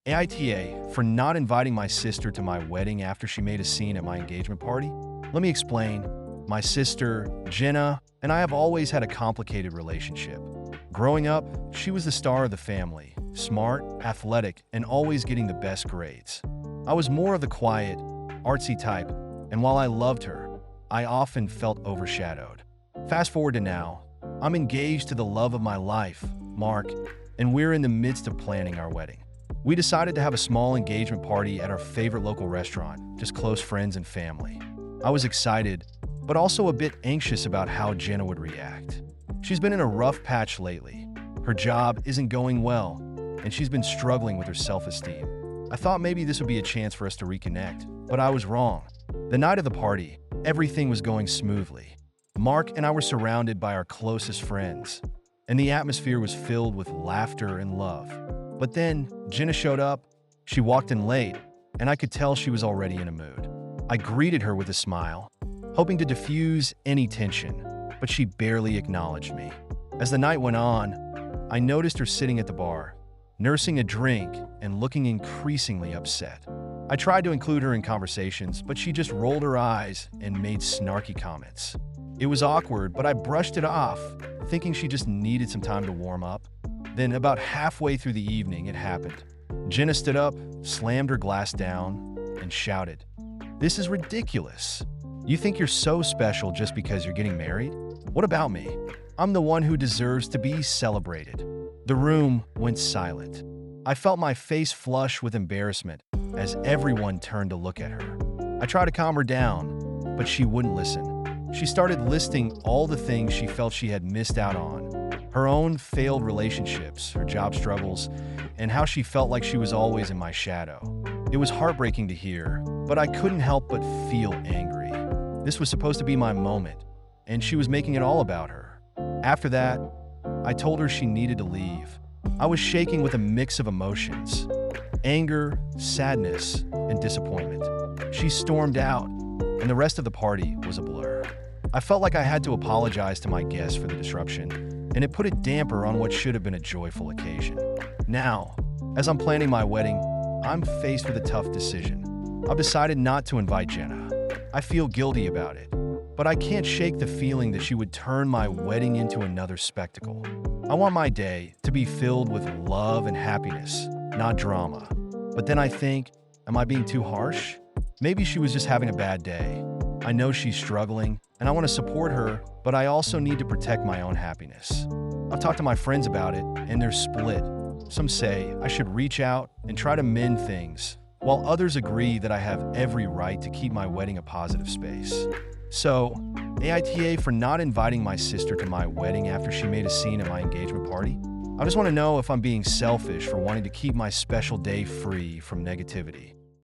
AITA for not inviting my sister to my wedding after she made a scene at my engagement party? Let me explain. My sister, Jenna, and I have always had a complicated relationship. Growing up, she was the star of the family, smart, athletic, and always getting the best grades. I was more of the quiet, artsy type, and while I loved her, I often felt overshadowed. Fast forward to now, I'm engaged to the love of my life, Mark, and we're in the midst of planning our wedding. We decided to have a small engagement party at our favorite local restaurant, just close friends and family. I was excited, but also a bit anxious about how Jenna would react. She's been in a rough patch lately. Her job isn't going well, and she's been struggling with her self-esteem. I thought maybe this would be a chance for us to reconnect, but I was wrong. The night of the party, everything was going smoothly. Mark and I were surrounded by our closest friends, and the atmosphere was filled with laughter and love. But then, Jenna showed up. She walked in late, and I could tell she was already in a mood. I greeted her with a smile, hoping to diffuse any tension, but she barely acknowledged me. As the night went on, I noticed her sitting at the bar, nursing a drink and looking increasingly upset. I tried to include her in conversations, but she just rolled her eyes and made snarky comments. It was awkward, but I brushed it off, thinking she just needed some time to warm up. Then, about halfway through the evening, it happened. Jenna stood up, slammed her glass down, and shouted, "This is ridiculous. You think you're so special just because you're getting married? What about me? I'm the one who deserves to be celebrated." The room went silent. I felt my face flush with embarrassment as everyone turned to look at her. I tried to calm her down, but she wouldn't listen. She started listing all the things she felt she had missed out on. Her own failed relationships, her job struggles, and how she felt like she was always in my shadow. It was heartbreaking to hear, but I couldn't help but feel angry. This was supposed to be my moment, and she was making it all about her. After that, I told her she needed to leave. I was shaking with a mix of emotions: anger, sadness, and disappointment. She stormed out, and the rest of the party was a blur. I felt like I had to apologize to my guests for the disruption, and it put a damper on what should have been a joyful occasion. Now, as I'm planning my wedding, I'm faced with a tough decision. I've decided not to invite Jenna. I feel guilty about it, but I can't shake the feeling that she would turn my wedding into another spectacle. I want my day to be filled with love and happiness, not drama. But then I think, am I being too harsh? Maybe she was just having a bad day. I know she's struggling, and I want to support her, but I also need to protect my own happiness. I've talked to my friends about it, and they're split. Some say I should reach out and try to mend things, while others agree that I have every right to keep my wedding a positive space. So, AITA for not inviting my sister to my wedding after she made a scene at my engagement party? I just want to know if I'm being selfish for wanting to keep my special day free from negativity.